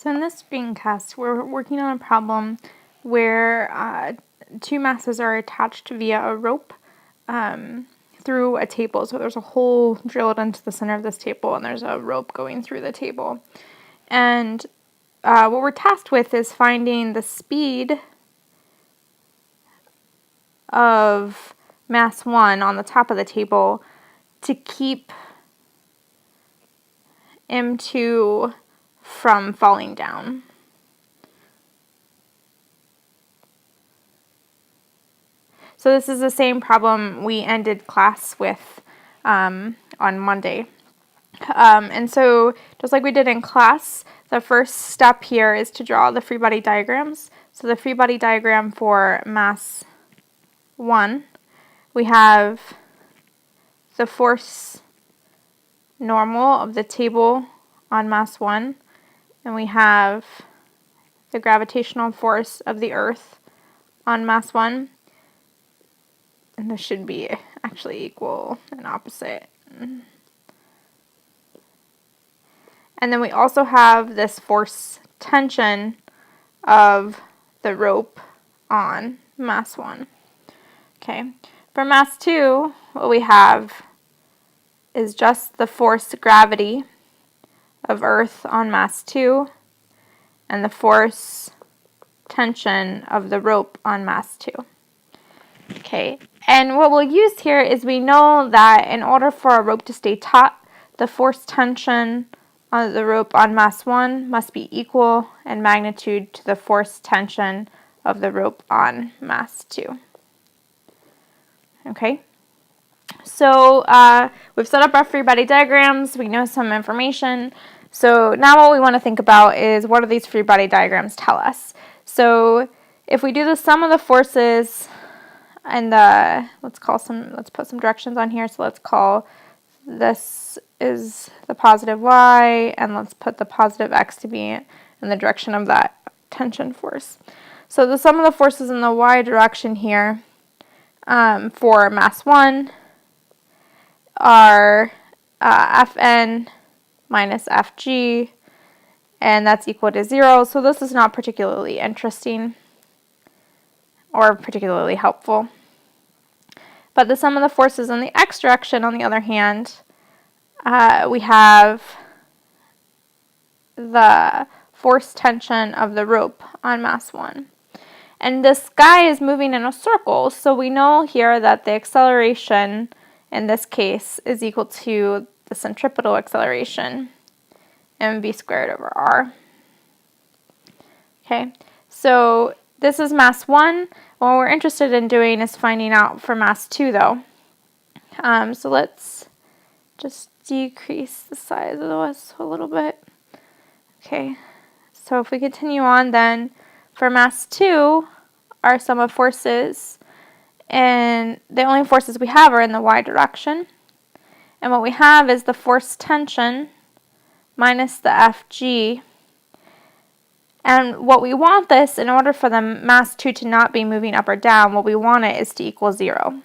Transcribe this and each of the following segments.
So in this screencast, we're working on a problem where two masses are attached via a rope through a table. So there's a hole drilled into the center of this table, and there's a rope going through the table. And what we're tasked with is finding the speed of mass 1 on the top of the table to keep M2 from falling down. So this is the same problem we ended class with on Monday. And so just like we did in class, the first step here is to draw the free body diagrams. So the free body diagram for mass 1, we have the force normal of the table on mass 1, and we have the gravitational force of the earth on mass 1. And this should be actually equal and opposite. And then we also have this force tension of the rope on mass 1. Okay, for mass 2, what we have is just the force gravity of Earth on mass 2 and the force tension of the rope on mass 2. Okay, and what we'll use here is we know that in order for a rope to stay taut, the force tension on the rope on mass 1 must be equal in magnitude to the force tension of the rope on mass 2. Okay, so we've set up our free body diagrams, we know some information. So now what we want to think about is, what do these free body diagrams tell us? So if we do the sum of the forces and let's put some directions on here. So let's call this is the positive y, and let's put the positive x to be in the direction of that tension force. So the sum of the forces in the y direction here for mass 1 are Fn minus Fg, and that's equal to 0. So this is not particularly interesting or particularly helpful. But the sum of the forces in the x direction, on the other hand, we have the force tension of the rope on mass 1. And this guy is moving in a circle, so we know here that the acceleration in this case is equal to the centripetal acceleration, mv squared over r. Okay, so this is mass 1. What we're interested in doing is finding out for mass 2, though. So let's just decrease the size of this a little bit. Okay, so if we continue on, then for mass 2, our sum of forces, and the only forces we have are in the y direction. And what we have is the force tension minus the Fg. And what we want this, in order for the mass 2 to not be moving up or down, what we want it is to equal 0.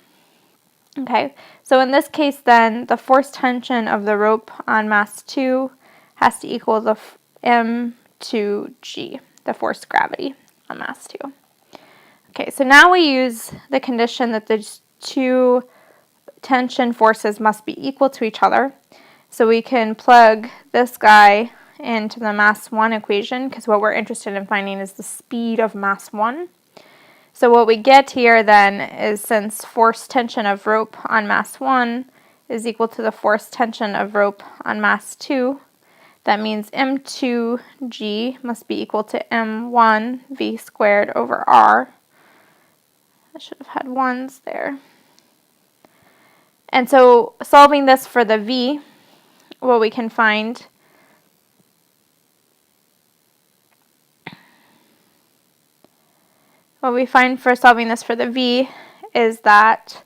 Okay, so in this case then, the force tension of the rope on mass 2 has to equal the m2g, the force gravity on mass 2. Okay, so now we use the condition that the two tension forces must be equal to each other. So we can plug this guy into the mass 1 equation, because what we're interested in finding is the speed of mass 1. So what we get here then is, since force tension of rope on mass 1 is equal to the force tension of rope on mass 2, that means m2g must be equal to m1v squared over r. I should have had 1s there. And so solving this for the v, what we can find for solving this for the v is that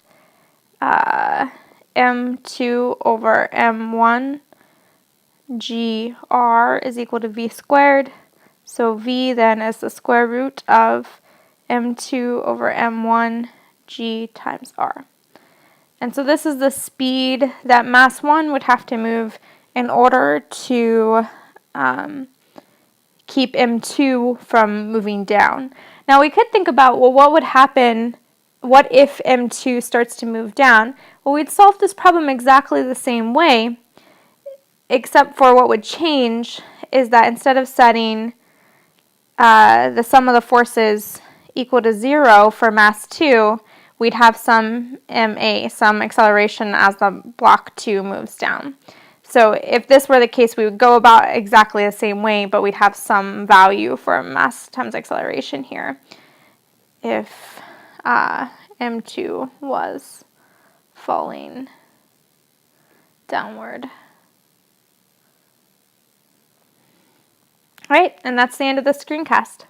m2 over m1 gr is equal to v squared. So v then is the square root of m2 over m1 g times r. And so this is the speed that mass 1 would have to move in order to keep M2 from moving down. Now we could think about, well, what would happen, what if M2 starts to move down? Well, we'd solve this problem exactly the same way, except for what would change is that instead of setting the sum of the forces equal to 0 for mass 2, we'd have some ma, some acceleration as the block 2 moves down. So if this were the case, we would go about exactly the same way, but we'd have some value for mass times acceleration here if m2 was falling downward. All right, and that's the end of the screencast.